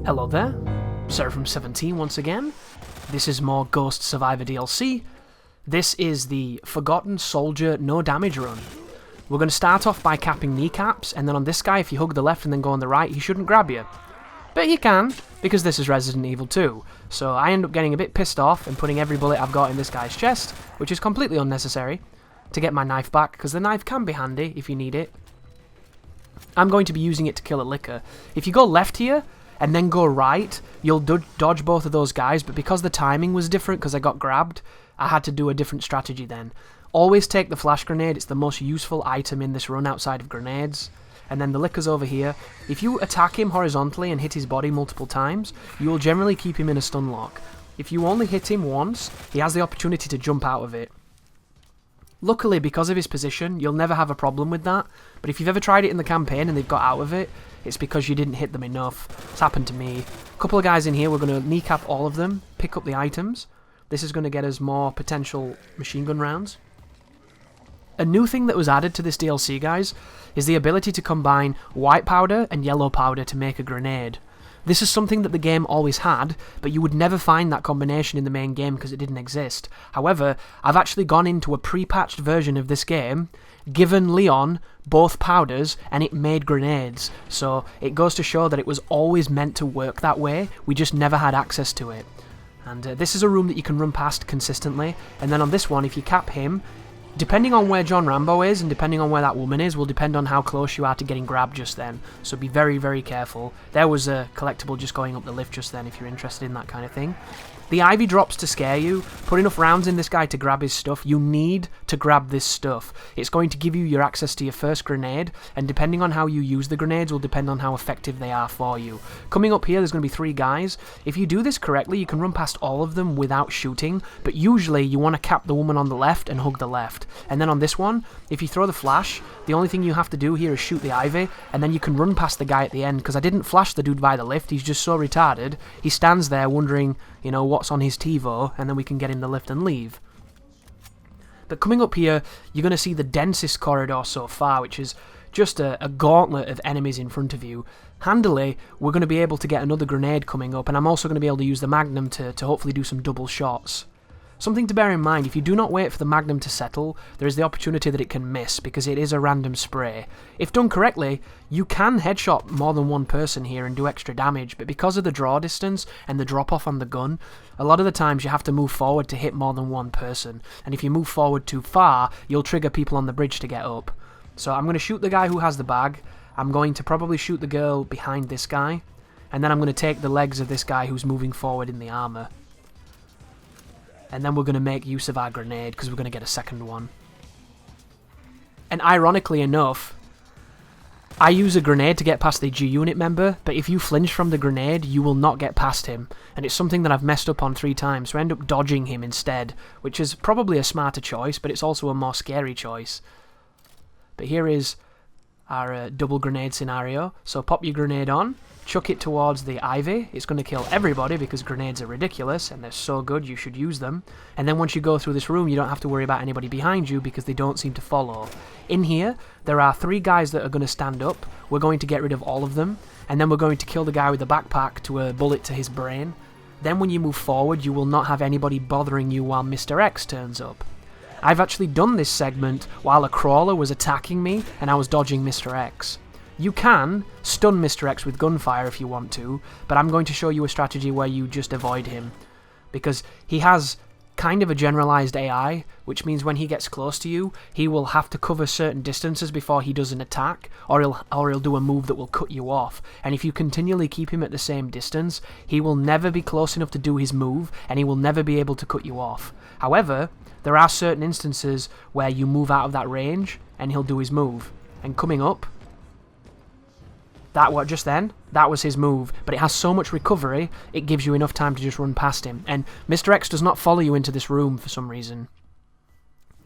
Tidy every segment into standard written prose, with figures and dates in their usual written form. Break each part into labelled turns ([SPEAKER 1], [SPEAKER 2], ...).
[SPEAKER 1] Hello there, Seraphim17 once again. This is more Ghost Survivor DLC. This is the Forgotten Soldier No Damage run. We're going to start off by capping kneecaps, and then on this guy, if you hug the left and then go on the right, he shouldn't grab you. But he can, because this is Resident Evil 2. So I end up getting a bit pissed off and putting every bullet I've got in this guy's chest, which is completely unnecessary, to get my knife back, because the knife can be handy if you need it. I'm going to be using it to kill a licker. If you go left here, and then go right, you'll dodge both of those guys, but because the timing was different, because I got grabbed, I had to do a different strategy then. Always take the flash grenade, it's the most useful item in this run outside of grenades. And then the licker's over here. If you attack him horizontally and hit his body multiple times, you will generally keep him in a stun lock. If you only hit him once, he has the opportunity to jump out of it. Luckily, because of his position, you'll never have a problem with that, but if you've ever tried it in the campaign and they've got out of it, it's because you didn't hit them enough. It's happened to me. A couple of guys in here, we're going to kneecap all of them, pick up the items. This is going to get us more potential machine gun rounds. A new thing that was added to this DLC, guys, is the ability to combine white powder and yellow powder to make a grenade. This is something that the game always had, but you would never find that combination in the main game because it didn't exist. However, I've actually gone into a pre-patched version of this game, given Leon both powders, and it made grenades. So it goes to show that it was always meant to work that way, we just never had access to it. And this is a room that you can run past consistently, and then on this one, if you cap him, depending on where John Rambo is and depending on where that woman is will depend on how close you are to getting grabbed just then. So be very, very careful. There was a collectible just going up the lift just then if you're interested in that kind of thing. The ivy drops to scare you. Put enough rounds in this guy to grab his stuff. You need to grab this stuff. It's going to give you your access to your first grenade, and depending on how you use the grenades will depend on how effective they are for you. Coming up here, there's going to be 3 guys. If you do this correctly, you can run past all of them without shooting, but usually you want to cap the woman on the left and hug the left. And then on this one, if you throw the flash, the only thing you have to do here is shoot the ivy, and then you can run past the guy at the end, because I didn't flash the dude by the lift, he's just so retarded. He stands there wondering, you know, what's on his TiVo, and then we can get in the lift and leave. But coming up here, you're going to see the densest corridor so far, which is just a gauntlet of enemies in front of you. Handily, we're going to be able to get another grenade coming up, and I'm also going to be able to use the Magnum to hopefully do some double shots. Something to bear in mind, if you do not wait for the Magnum to settle, there is the opportunity that it can miss, because it is a random spray. If done correctly, you can headshot more than one person here and do extra damage, but because of the draw distance and the drop-off on the gun, a lot of the times you have to move forward to hit more than one person, and if you move forward too far, you'll trigger people on the bridge to get up. So I'm going to shoot the guy who has the bag, I'm going to probably shoot the girl behind this guy, and then I'm going to take the legs of this guy who's moving forward in the armor. And then we're going to make use of our grenade, because we're going to get a second one. And ironically enough, I use a grenade to get past the G-Unit member, but if you flinch from the grenade, you will not get past him. And it's something that I've messed up on 3 times, so I end up dodging him instead, which is probably a smarter choice, but it's also a more scary choice. But here is our double grenade scenario. So pop your grenade on, chuck it towards the ivy. It's going to kill everybody because grenades are ridiculous and they're so good you should use them. And then once you go through this room, you don't have to worry about anybody behind you because they don't seem to follow. In here, there are 3 guys that are going to stand up. We're going to get rid of all of them, and then we're going to kill the guy with the backpack to a bullet to his brain. Then when you move forward, you will not have anybody bothering you while Mr. X turns up. I've actually done this segment while a crawler was attacking me and I was dodging Mr. X. You can stun Mr. X with gunfire if you want to, but I'm going to show you a strategy where you just avoid him, because he has kind of a generalized AI, which means when he gets close to you, he will have to cover certain distances before he does an attack, or he'll do a move that will cut you off. And if you continually keep him at the same distance, he will never be close enough to do his move, and he will never be able to cut you off. However, there are certain instances where you move out of that range, and he'll do his move. And coming up, that was his move, but it has so much recovery, it gives you enough time to just run past him. And Mr. X does not follow you into this room for some reason.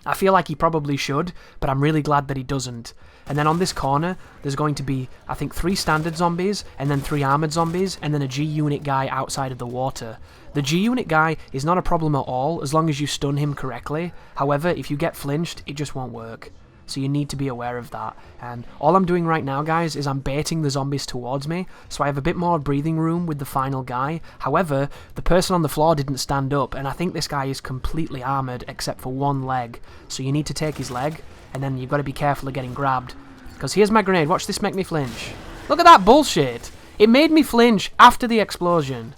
[SPEAKER 1] I feel like he probably should, but I'm really glad that he doesn't. And then on this corner, there's going to be, I think, 3 standard zombies, and then 3 armoured zombies, and then a G-Unit guy outside of the water. The G-Unit guy is not a problem at all, as long as you stun him correctly. However, if you get flinched, it just won't work. so you need to be aware of that. And all I'm doing right now, guys, is I'm baiting the zombies towards me, so I have a bit more breathing room with the final guy. However, the person on the floor didn't stand up, and I think this guy is completely armoured except for one leg, so you need to take his leg, and then you've got to be careful of getting grabbed. Because here's my grenade. Watch this make me flinch. Look at that bullshit! It made me flinch after the explosion.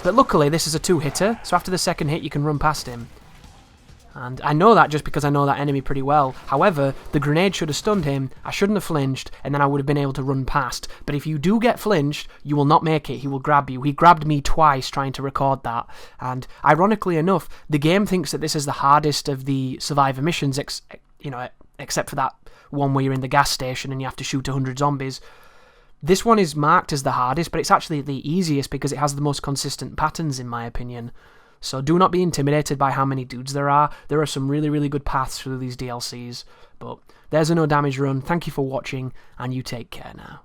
[SPEAKER 1] But luckily, this is a two-hitter, so after the second hit, you can run past him. And I know that just because I know that enemy pretty well. However, the grenade should have stunned him, I shouldn't have flinched, and then I would have been able to run past. But if you do get flinched, you will not make it. He will grab you. He grabbed me twice trying to record that. And ironically enough, the game thinks that this is the hardest of the Survivor missions, except for that one where you're in the gas station and you have to shoot 100 zombies. This one is marked as the hardest, but it's actually the easiest because it has the most consistent patterns, in my opinion. So do not be intimidated by how many dudes there are. There are some really, really good paths through these DLCs. But there's a no damage run. Thank you for watching, and you take care now.